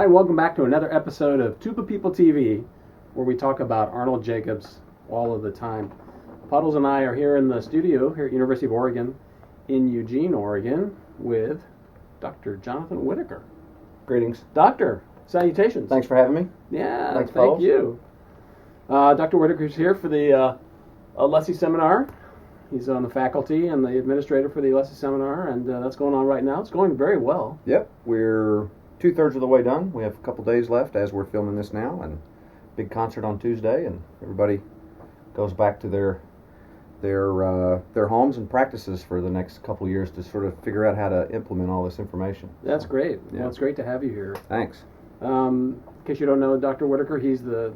Hi, welcome back to another episode of Tuba People TV, where we talk about Arnold Jacobs all of the time. Puddles and I are here in the studio here at University of Oregon in Eugene, Oregon, with Dr. Jonathan Whitaker. Greetings. Doctor, salutations. Thanks for having me. Yeah, Thanks, thank fellas. you. Dr. Whitaker's here for the LESI seminar. He's on the faculty and the administrator for the LESI seminar, and that's going on right now. It's going very well. Yep, we're 2/3 of the way done. We have a couple days left as we're filming this now, and big concert on Tuesday, and everybody goes back to their homes and practices for the next couple of years to sort of figure out how to implement all this information. That's great. Yeah. Well, it's great to have you here. Thanks. In case you don't know Dr. Whitaker, he's the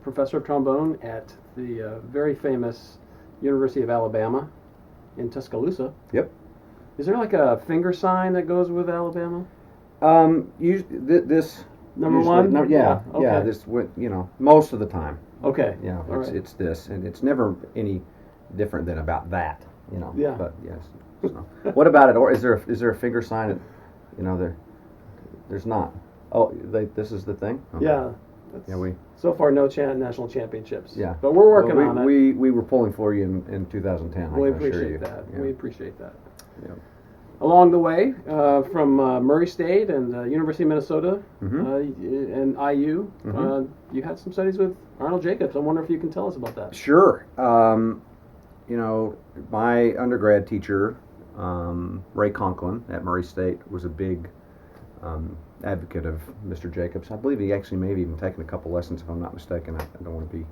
professor of trombone at the very famous University of Alabama in Tuscaloosa. Yep. Is there like a finger sign that goes with Alabama? Usually, this Number usually, one? No, yeah, Okay. yeah. This, most of the time. Okay. Yeah, All right. it's this, and it's never any different than about that. Yeah. But yes. So. What about it? Or is there a finger sign? There's not. Oh, this is the thing. Okay. Yeah. Yeah, So far, no national championships. Yeah. But we're working Well, on it. We were pulling for you in 2010. We I can assure appreciate you. that. Yeah. We appreciate that. Yeah. Along the way, from Murray State and University of Minnesota and IU, you had some studies with Arnold Jacobs. I wonder if you can tell us about that. Sure. My undergrad teacher, Ray Conklin at Murray State, was a big advocate of Mr. Jacobs. I believe he actually maybe even taken a couple lessons, if I'm not mistaken. I don't want to be,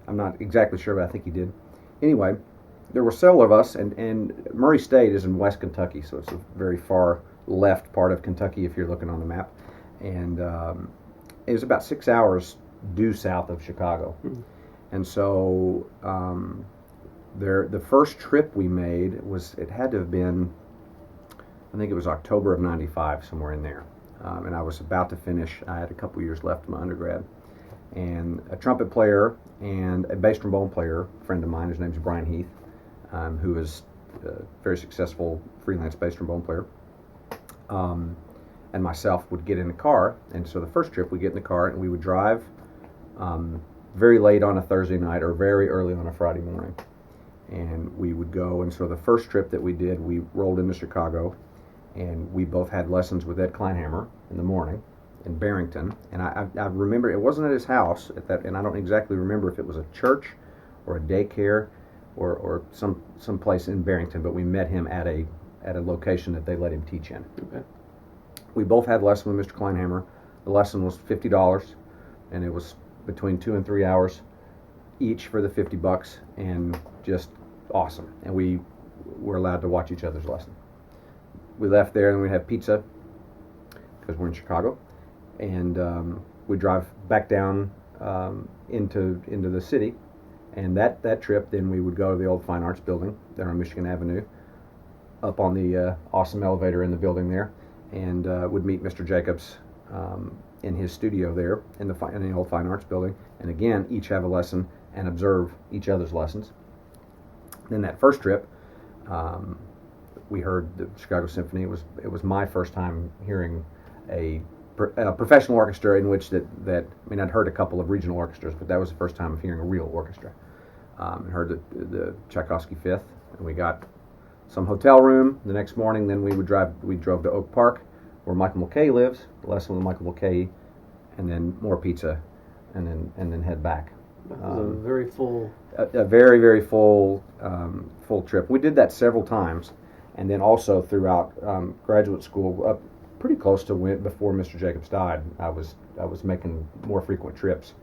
I'm not exactly sure, but I think he did. Anyway, there were several of us, and Murray State is in West Kentucky, so it's a very far left part of Kentucky if you're looking on the map. And it was about 6 hours due south of Chicago. And so the first trip we made it had to have been, I think it was October of '95, somewhere in there. And I was about to finish. I had a couple years left of my undergrad. And a trumpet player and a bass trombone player, a friend of mine, his name's Brian Heath, who is a very successful freelance bass trombone player, and myself would get in the car. And so the first trip, we'd get in the car and we would drive very late on a Thursday night or very early on a Friday morning. And we would go, and so the first trip that we did, we rolled into Chicago, and we both had lessons with Ed Kleinhammer in the morning in Barrington. And I remember it wasn't at his house at that, and I don't exactly remember if it was a church or a daycare or some place in Barrington, but we met him at a location that they let him teach in. Okay. We both had a lesson with Mr. Kleinhammer. The lesson was $50, and it was between 2 and 3 hours each for the $50, and just awesome. And we were allowed to watch each other's lesson. We left there and we'd have pizza because we're in Chicago, and we'd drive back down into the city. And that trip, then we would go to the old Fine Arts building there on Michigan Avenue, up on the awesome elevator in the building there, and would meet Mr. Jacobs in his studio there in the old Fine Arts building, and again, each have a lesson and observe each other's lessons. Then that first trip, we heard the Chicago Symphony. It was my first time hearing a professional orchestra in which I'd heard a couple of regional orchestras, but that was the first time of hearing a real orchestra. Heard the Tchaikovsky Fifth, and we got some hotel room the next morning. Then we drove to Oak Park, where Michael Mulcahy lives, lesson with Michael Mulcahy, and then more pizza, and then head back. That was a very full. A very, very full trip. We did that several times, and then also throughout graduate school, pretty close to before Mr. Jacobs died. I was making more frequent trips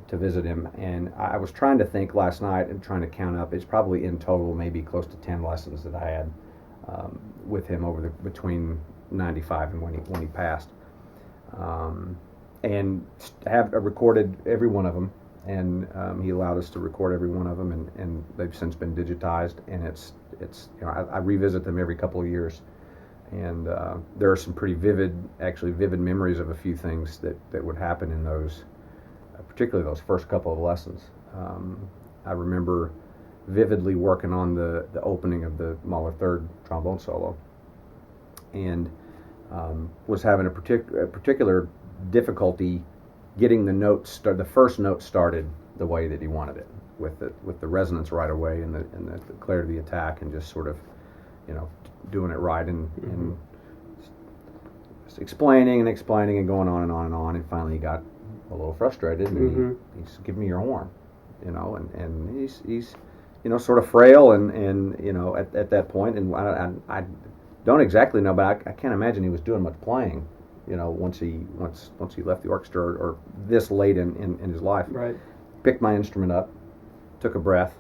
to visit him, and I was trying to think last night and trying to count up. It's probably in total maybe close to 10 lessons that I had with him between '95 and when he passed, and have recorded every one of them. And he allowed us to record every one of them, and they've since been digitized. And it's I revisit them every couple of years, and there are some pretty vivid memories of a few things that would happen in those, particularly those first couple of lessons. I remember vividly working on the opening of the Mahler third trombone solo, and was having a particular difficulty getting the first note started the way that he wanted it, with the resonance right away and the clarity of the attack, and just sort of, doing it right, and just explaining and going on and on and on, and finally he got a little frustrated, and he said, "Give me your horn," and he's sort of frail, and at that point, and I don't exactly know, but I can't imagine he was doing much playing, once he left the orchestra, or this late in his life. Right. Picked my instrument up, took a breath,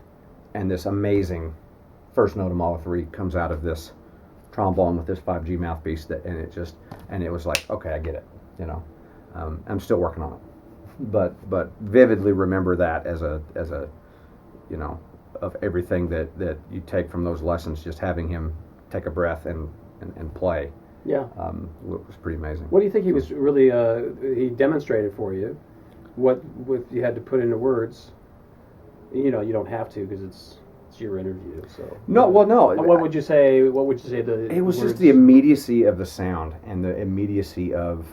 and this amazing first note of Mahler 3 comes out of this trombone with this 5G mouthpiece, and it was like, okay, I get it. I'm still working on it, but vividly remember that as a of everything that you take from those lessons, just having him take a breath and play. Yeah. Was pretty amazing. What do you think he was really, he demonstrated for you? What you had to put into words? You don't have to, because it's your interview. So no. What would you say? It was just the immediacy of the sound, and the immediacy of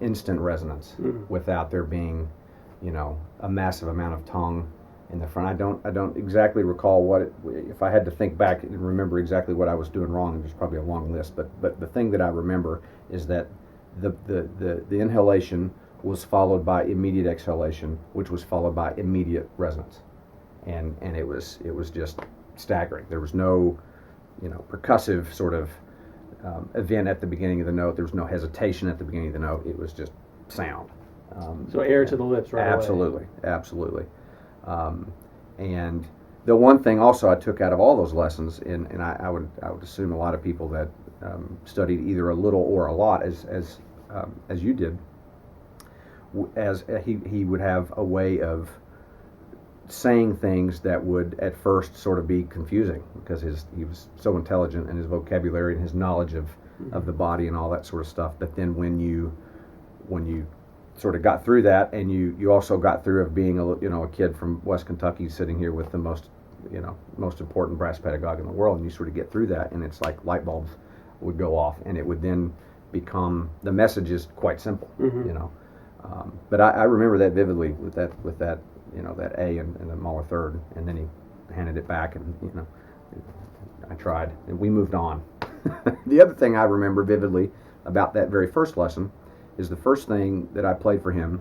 instant resonance, without there being, a massive amount of tongue in the front. I don't exactly recall if I had to think back and remember exactly what I was doing wrong. There's probably a long list, but the thing that I remember is that the inhalation was followed by immediate exhalation, which was followed by immediate resonance, and it was just staggering. There was no percussive sort of event at the beginning of the note. There was no hesitation at the beginning of the note. It was just sound. So air to the lips, right? Absolutely. And the one thing also I took out of all those lessons, and I would assume a lot of people that studied either a little or a lot, as you did, as he would have a way of saying things that would at first sort of be confusing, because he was so intelligent in his vocabulary and his knowledge of the body and all that sort of stuff. But then when you sort of got through that, and you also got through of being a kid from West Kentucky sitting here with the most important brass pedagogue in the world, and you sort of get through that, and it's like light bulbs would go off, and it would then become, the message is quite simple, but I remember that vividly with that that A and the Mahler third, and then he handed it back, and I tried, and we moved on. The other thing I remember vividly about that very first lesson is the first thing that I played for him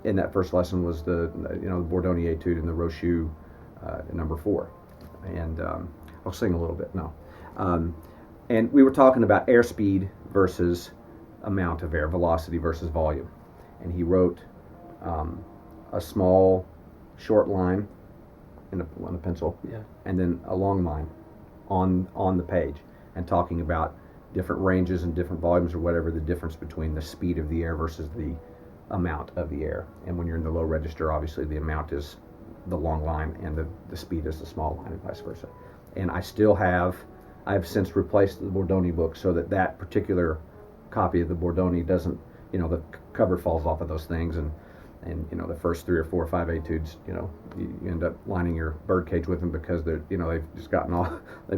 in that first lesson was the Bordogni etude and the Rochut number 4, and I'll sing a little bit now. And we were talking about airspeed versus amount of air, velocity versus volume, and he wrote a small, short line on a pencil, and then a long line on the page, and talking about different ranges and different volumes, or whatever the difference between the speed of the air versus the amount of the air. And when you're in the low register, obviously the amount is the long line and the speed is the small line, and vice versa. And I've since replaced the Bordogni book so that particular copy of the Bordogni doesn't, the cover falls off of those things, and the first 3 or 4 or 5 etudes, you end up lining your birdcage with them, because they're, they've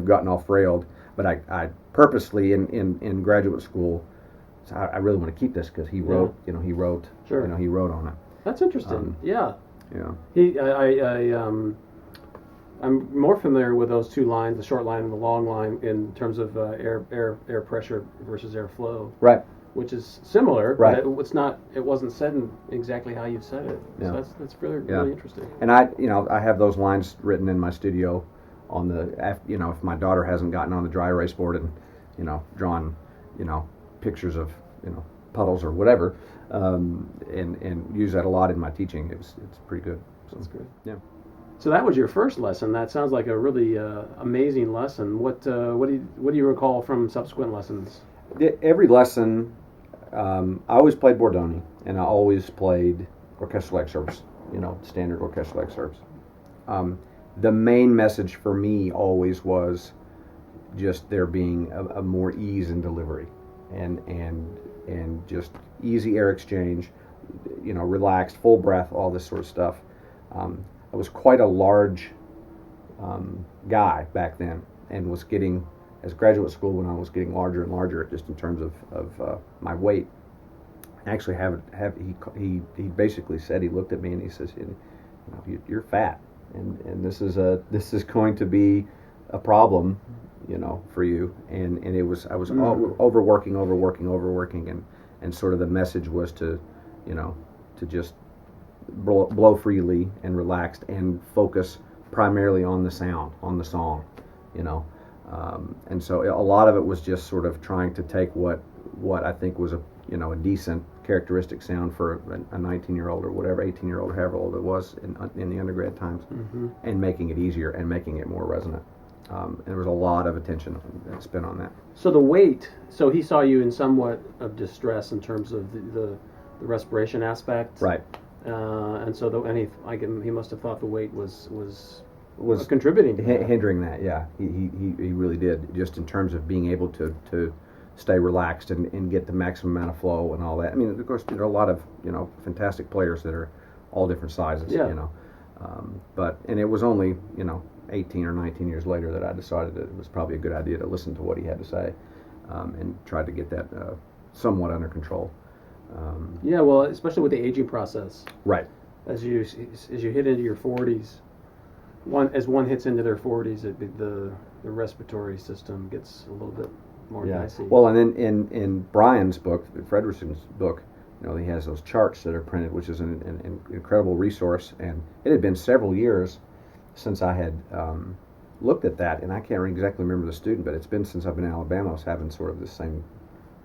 gotten all frailed. But I purposely in graduate school, so I really want to keep this, because he wrote, he wrote on it. That's interesting. Yeah. Yeah. I'm more familiar with those two lines, the short line and the long line, in terms of air pressure versus air flow. Right. Which is similar, right? But it wasn't said in exactly how you said it. Yeah. So that's really interesting. And I have those lines written in my studio on if my daughter hasn't gotten on the dry erase board and drawn pictures of puddles or whatever, and use that a lot in my teaching. It's pretty good. So, that's good. Yeah. So that was your first lesson. That sounds like a really amazing lesson. What do you recall from subsequent lessons? Every lesson, I always played Bordogni, and I always played orchestral excerpts, standard orchestral excerpts. The main message for me always was just there being a more ease in delivery, and just easy air exchange, relaxed, full breath, all this sort of stuff. I was quite a large guy back then, and was getting, as graduate school went on, was getting larger and larger, just in terms of my weight. actually he basically said, he looked at me and he says, you're fat, and this is going to be a problem, for you. And it was, I was overworking, and sort of the message was to just blow freely and relaxed and focus primarily on the sound, on the song, and so a lot of it was just sort of trying to take what I think was a decent characteristic sound for a 19-year-old or whatever, 18-year-old, however old it was in the undergrad times, and making it easier and making it more resonant. And there was a lot of attention spent on that. So the weight, so he saw you in somewhat of distress in terms of the respiration aspect. Right. And so he must have thought the weight was contributing to that. Hindering that, yeah. He really did, just in terms of being able to stay relaxed and get the maximum amount of flow and all that. I mean, of course, there are a lot of fantastic players that are all different sizes. Yeah. But it was only 18 or 19 years later that I decided that it was probably a good idea to listen to what he had to say, and try to get that somewhat under control. Yeah, well, especially with the aging process. Right. As you hit into your 40s, as one hits into their 40s, the respiratory system gets a little bit more dicey. Well, and then in Brian's book, Frederickson's book, he has those charts that are printed, which is an incredible resource. And it had been several years since I had looked at that, and I can't exactly remember the student, but it's been since I've been in Alabama. I was having sort of the same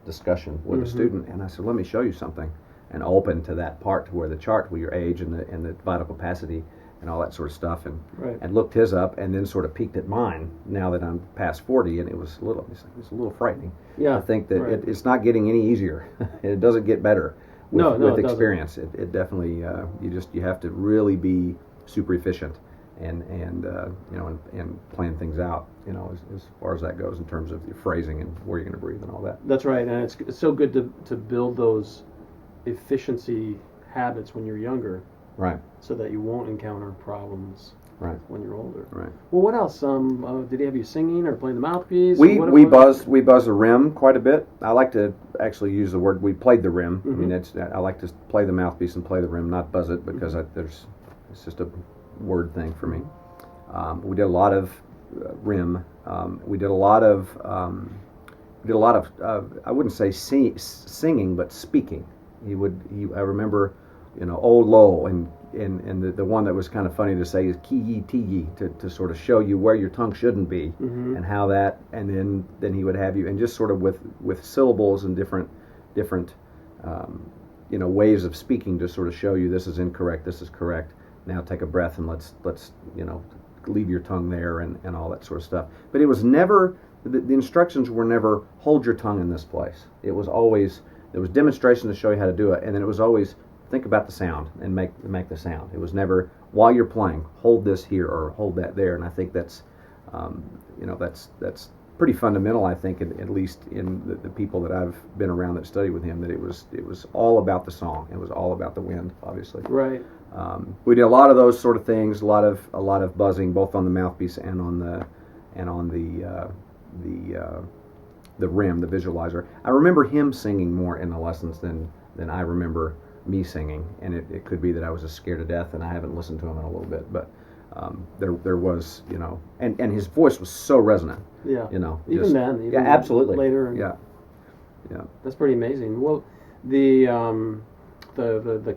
discussion with a student, and I said, let me show you something, and open to that part to where the chart with your age and the vital capacity and all that sort of stuff, and looked his up, and then sort of peeked at mine now that I'm past 40, and it was a little frightening. Yeah, I think that it's not getting any easier. It doesn't get better with experience. It definitely you have to really be super efficient and plan things out, as far as that goes in terms of your phrasing and where you're going to breathe and all that. That's right, and it's so good to build those efficiency habits when you're younger, right? So that you won't encounter problems, right, when you're older. Right. Well, what else? Did he have you singing or playing the mouthpiece? We buzzed the rim quite a bit. I like to actually use the word. We played the rim. I mean, I like to play the mouthpiece and play the rim, not buzz it, because it's just a word thing for me. We did a lot of rim. We did a lot of I wouldn't say singing, but speaking. I remember, old low, and the one that was kind of funny to say is ki yi ti yi, to sort of show you where your tongue shouldn't be, and how that, and then he would have you, and just sort of with syllables and different ways of speaking to sort of show you this is incorrect, this is correct. Now take a breath and let's leave your tongue there and all that sort of stuff. But it was never, the instructions were never hold your tongue in this place. It was always, there was demonstration to show you how to do it, and then it was always think about the sound and make the sound. It was never while you're playing hold this here or hold that there. And I think that's that's pretty fundamental. I think at least in the people that I've been around that study with him, that it was all about the song. It was all about the wind, obviously. Right. We did a lot of those sort of things, a lot of buzzing, both on the mouthpiece and on the rim, the visualizer. I remember him singing more in the lessons than I remember me singing, and it could be that I was just scared to death, and I haven't listened to him in a little bit, but there was, and his voice was so resonant. Yeah. Even then. Absolutely. Later. Yeah. That's pretty amazing. Well, the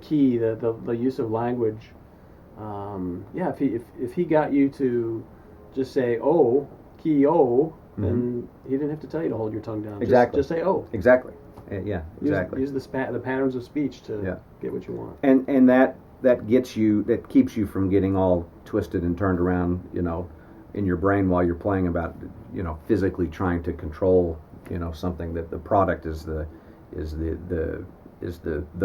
key, the use of language. If he got you to just say oh, key oh, then he didn't have to tell you to hold your tongue down. Exactly. Just say oh. Exactly. Yeah. Exactly. Use the patterns of speech to get what you want. And that keeps you from getting all twisted and turned around, in your brain while you're playing about, physically trying to control, something that the product is the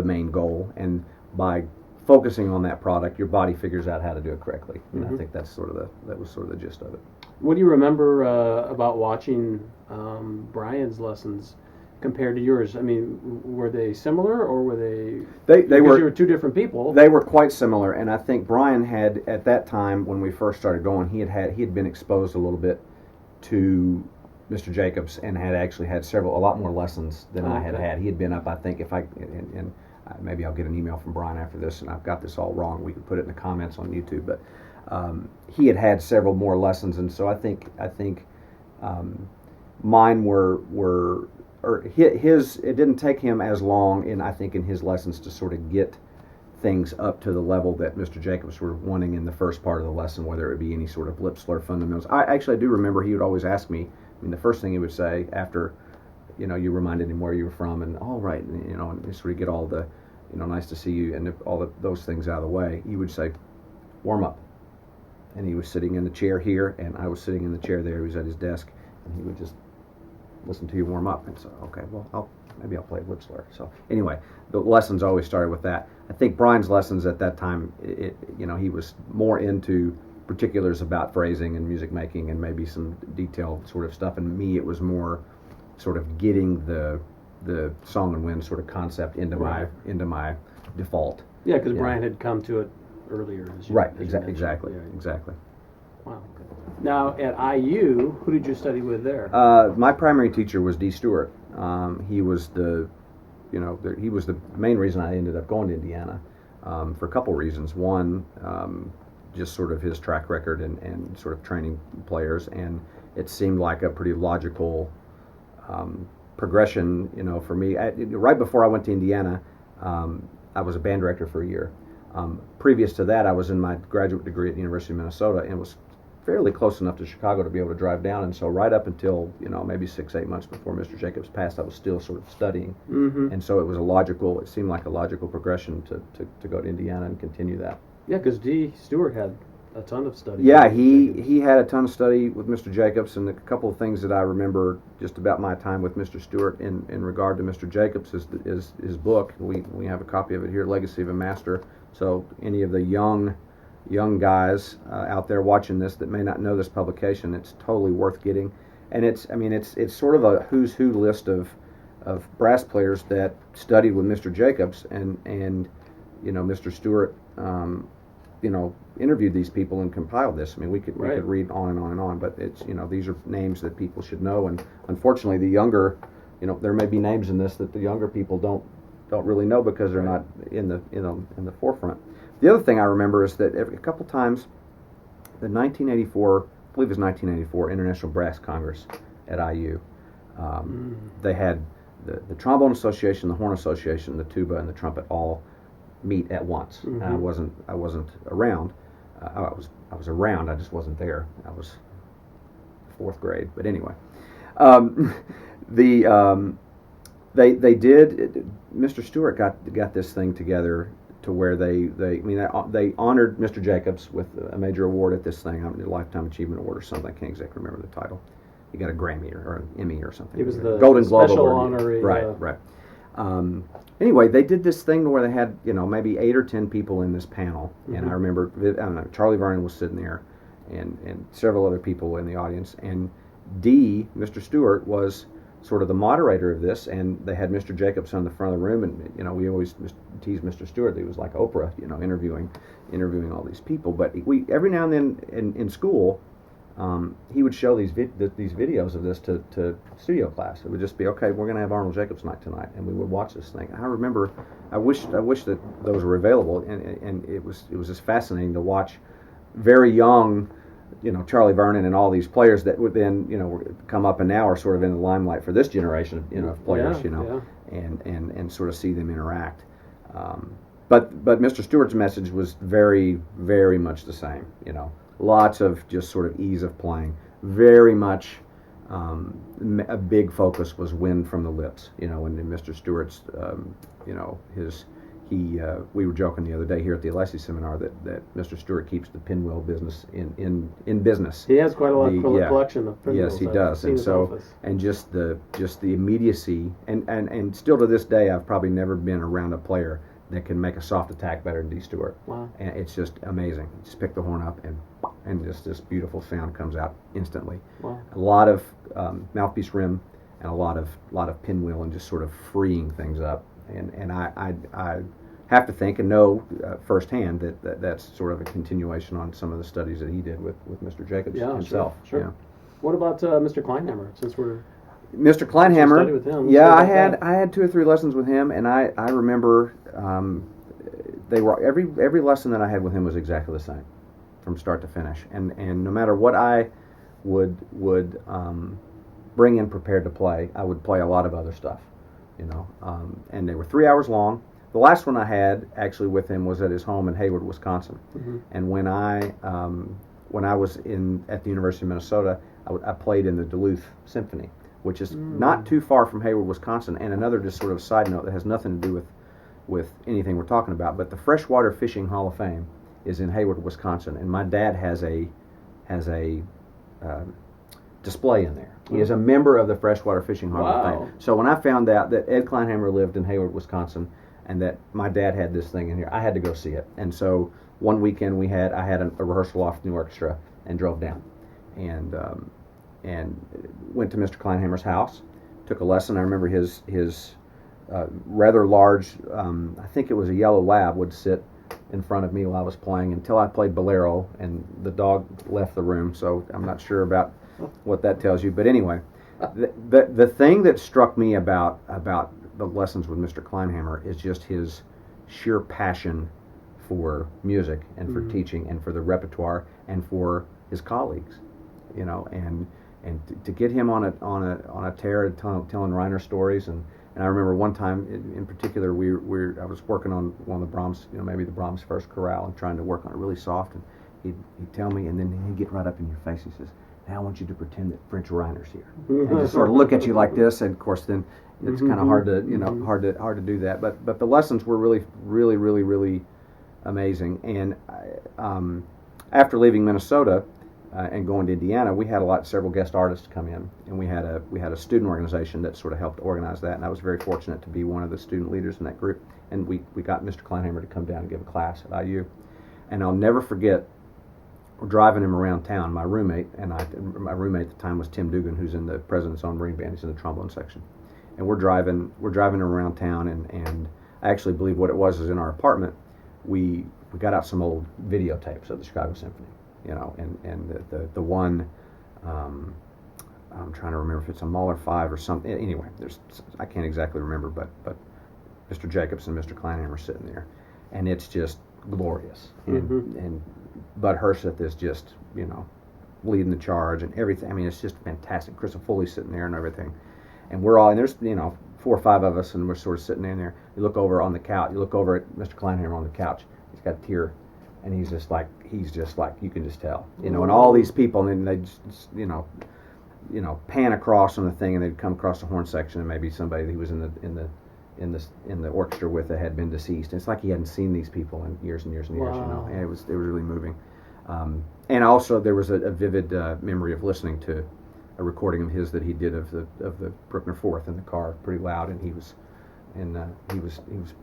main goal, and by focusing on that product, your body figures out how to do it correctly. And I think that was sort of the gist of it. What do you remember about watching Brian's lessons compared to yours? I mean, were they similar, or were they? They were. You were two different people. They were quite similar, and I think Brian had, at that time when we first started going, he had been exposed a little bit to Mr. Jacobs and had actually had a lot more lessons than I had Okay. had. He had been up, I think, and maybe I'll get an email from Brian after this, and I've got this all wrong. We can put it in the comments on YouTube, but he had had several more lessons, and so I think mine were or his. It didn't take him as long in his lessons to sort of get things up to the level that Mr. Jacobs were wanting in the first part of the lesson, whether it be any sort of lip slur fundamentals. I do remember he would always ask me. I mean, the first thing he would say after, you reminded him where you were from, and all right, and sort of get all the, nice to see you, and those things out of the way. He would say, warm up, and he was sitting in the chair here, and I was sitting in the chair there. He was at his desk, and he would just listen to you warm up, and so okay, well, maybe I'll play lip slur. So anyway, the lessons always started with that. I think Brian's lessons at that time, he was more into particulars about phrasing and music making and maybe some detailed sort of stuff. And me, it was more sort of getting the song and wind sort of concept into my default. Yeah, because Brian had come to it earlier. Exactly. Wow. Now at IU, who did you study with there? My primary teacher was D. Stewart. He was the main reason I ended up going to Indiana for a couple reasons. One, just sort of his track record and sort of training players, and it seemed like a pretty logical progression, for me. Right before I went to Indiana, I was a band director for a year. Previous to that, I was in my graduate degree at the University of Minnesota and was fairly close enough to Chicago to be able to drive down, and so right up until maybe 6-8 months before Mr. Jacobs passed, I was still sort of studying, and so it seemed like a logical progression to go to Indiana and continue that. Yeah, because D. Stewart had a ton of study. Yeah, he had a ton of study with Mr. Jacobs, and a couple of things that I remember just about my time with Mr. Stewart in regard to Mr. Jacobs is his book. We have a copy of it here, Legacy of a Master. So any of the young guys out there watching this that may not know this publication, it's totally worth getting. And it's sort of a who's who list of brass players that studied with Mr. Jacobs, and Mr. Stewart interviewed these people and compiled this. I mean, we could read on and on and on, but it's these are names that people should know, and unfortunately the younger, there may be names in this that the younger people don't really know because they're not in the forefront. The other thing I remember is that a couple times, the 1984, I believe it was 1984 International Brass Congress at IU, they had the Trombone Association, the Horn Association, the tuba, and the trumpet all meet at once. And I wasn't around. I was around. I just wasn't there. I was 4th grade. But anyway, they did. Mr. Stewart got this thing together to where they honored Mr. Jacobs with a major award at this thing, a Lifetime Achievement Award or something. I can't exactly remember the title. He got a Grammy or an Emmy or something. It was the Golden Globe special Award. honorary. Right. Anyway, they did this thing where they had maybe 8 or 10 people in this panel, and I remember Charlie Vernon was sitting there, and several other people in the audience, and Mr. Stewart was sort of the moderator of this, and they had Mr. Jacobs on the front of the room, and we always tease Mr. Stewart that he was like Oprah, interviewing all these people. But we every now and then in school, he would show these videos of this to studio class. It would just be, okay, we're going to have Arnold Jacobs night tonight, and we would watch this thing. I remember, I wish that those were available, and it was just fascinating to watch very young, Charlie Vernon and all these players that would then, come up and now are sort of in the limelight for this generation of players, and sort of see them interact. But Mr. Stewart's message was very, very much the same, Lots of just sort of ease of playing. Very much a big focus was wind from the lips. And in Mr. Stewart's, we were joking the other day here at the Alessi seminar that Mr. Stewart keeps the pinwheel business in business. He has quite a lot of collection of pinwheels. Yes, he does. And so, and just the immediacy, and still to this day, I've probably never been around a player that can make a soft attack better than D. Stewart. Wow. And it's just amazing. You just pick the horn up and just this beautiful sound comes out instantly. Wow. A lot of mouthpiece rim and a lot of pinwheel and just sort of freeing things up. And I have to think and know firsthand that's sort of a continuation on some of the studies that he did with Mr. Jacobs himself. Sure. What about Mr. Kleinhammer? Since we're Mr. Kleinhammer, studied with him, yeah, let's I go had about I had 2 or 3 lessons with him, and I remember they were every lesson that I had with him was exactly the same, from start to finish, and no matter what I would bring in prepared to play, I would play a lot of other stuff, and they were 3 hours long. The last one I had actually with him was at his home in Hayward, Wisconsin, and when I was at the University of Minnesota, I played in the Duluth Symphony, which is not too far from Hayward, Wisconsin. And another just sort of side note that has nothing to do with anything we're talking about, but the Freshwater Fishing Hall of Fame is in Hayward, Wisconsin, and my dad has a display in there. He is a member of the Freshwater Fishing Hall of Fame. So when I found out that Ed Kleinhammer lived in Hayward, Wisconsin, and that my dad had this thing in here, I had to go see it. And so one weekend I had a rehearsal off in the orchestra and drove down, and went to Mr. Kleinhammer's house, took a lesson. I remember his rather large, I think it was a yellow lab, would sit in front of me while I was playing until I played Bolero, and the dog left the room, so I'm not sure about what that tells you. But anyway, the thing that struck me about the lessons with Mr. Kleinhammer is just his sheer passion for music and for teaching and for the repertoire and for his colleagues, and to get him on a tear telling Reiner stories. And I remember one time in particular I was working on one of the Brahms, maybe the Brahms first chorale, and trying to work on it really soft, and he'd tell me, and then he'd get right up in your face. He says, "Now I want you to pretend that French Reiner's here," and just sort of look at you like this. And of course, then it's kind of hard to hard to do that. But the lessons were really, really, really, really amazing. And after leaving Minnesota and going to Indiana, we had several guest artists come in, and we had a student organization that sort of helped organize that. And I was very fortunate to be one of the student leaders in that group. And we got Mr. Kleinhammer to come down and give a class at IU. And I'll never forget, we're driving him around town. My roommate at the time was Tim Dugan, who's in the President's Own Marine Band. He's in the trombone section. And we're driving him around town, and I actually believe what it was is in our apartment, we got out some old videotapes of the Chicago Symphony, and the one, I'm trying to remember if it's a Mahler 5 or something. Anyway, I can't exactly remember, but Mr. Jacobs and Mr. Kleinhammer sitting there, and it's just glorious. And Bud Herseth is just, leading the charge and everything. I mean, it's just fantastic. Chris Foley's sitting there and everything. And we're all, and there's, 4 or 5 of us, and we're sort of sitting in there. You look over on the couch, you look over at Mr. Kleinhammer on the couch. He's got a tear, and he's just like, you can just tell, and all these people, and then they just, pan across on the thing, and they'd come across the horn section, and maybe somebody that he was in the orchestra with that had been deceased. And it's like he hadn't seen these people in years and years and years. And it was really moving. And also there was a vivid memory of listening to a recording of his that he did of the Bruckner Fourth in the car, pretty loud, and he was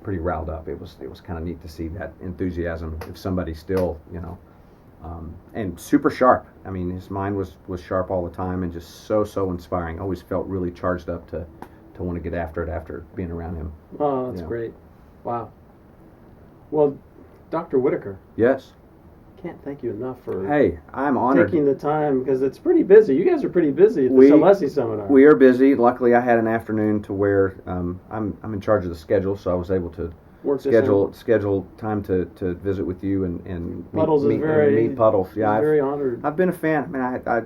pretty riled up. It was kind of neat to see that enthusiasm. If somebody still, and super sharp. I mean, his mind was sharp all the time, and just so inspiring. Always felt really charged up to want to get after it after being around him. Oh, that's great. Wow. Well, Dr. Whitaker. Yes. Can't thank you enough for I'm honored. Taking the time, because it's pretty busy. You guys are pretty busy at the Celessi seminar. We are busy. Luckily, I had an afternoon to where I'm in charge of the schedule, so I was able to schedule time to visit with you and Puddles meet Puddles. Yeah, very honored. I've been a fan. I mean,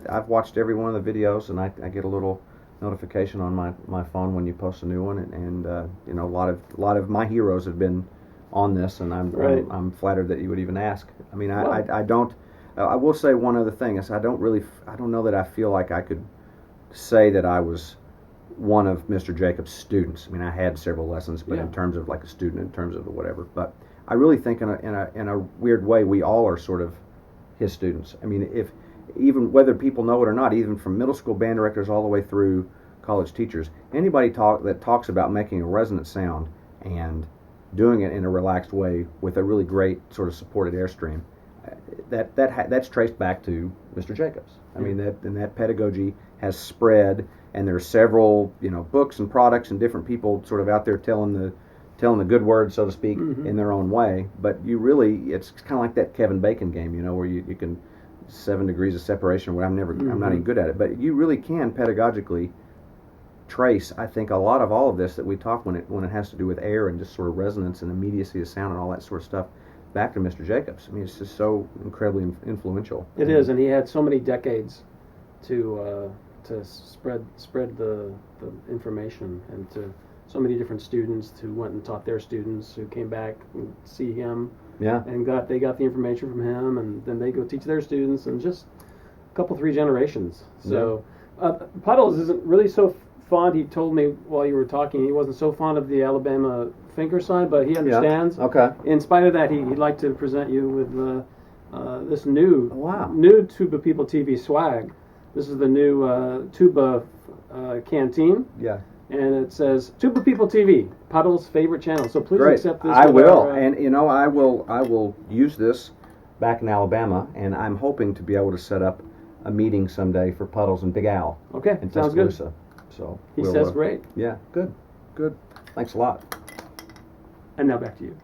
I've watched every one of the videos, and I get a little notification on my phone when you post a new one, and a lot of my heroes have been on this, and I'm flattered that you would even ask. I mean, I don't. I will say one other thing is I don't know that I feel like I could say that I was one of Mr. Jacobs' students. I mean, I had several lessons, but in terms of like a student, in terms of whatever. But I really think in a weird way, we all are sort of his students. I mean, if even whether people know it or not, even from middle school band directors all the way through college teachers, anybody that talks about making a resonant sound and doing it in a relaxed way with a really great sort of supported airstream, that's traced back to Mr. Jacobs. I mean, that pedagogy has spread, and there are several books and products and different people sort of out there telling the good word, so to speak, in their own way. But it's kind of like that Kevin Bacon game, where you can 7 degrees of separation where I'm not Mm-hmm. even good at it. But you really can pedagogically trace, I think, a lot of all of this that we talk when it has to do with air and just sort of resonance and immediacy of sound and all that sort of stuff back to Mr. Jacobs. I mean, it's just so incredibly influential. It is, and he had so many decades to spread the information, and to so many different students who went and taught their students who came back and see him. Yeah. And they got the information from him, and then they go teach their students, and just a couple, 3 generations. So Puddles isn't really so fond. He told me while you were talking, he wasn't so fond of the Alabama finger sign, but he understands. Yeah. Okay. In spite of that, he'd like to present you with this new Tuba People TV swag. This is the new Tuba canteen. Yeah. And it says Tuba People TV, Puddle's favorite channel. So please Great. accept this. I with will, our, and I will use this back in Alabama, and I'm hoping to be able to set up a meeting someday for Puddles and Big Al. Okay, in sounds good. Tuscaloosa. So He says great. Yeah, good. Thanks a lot. And now back to you.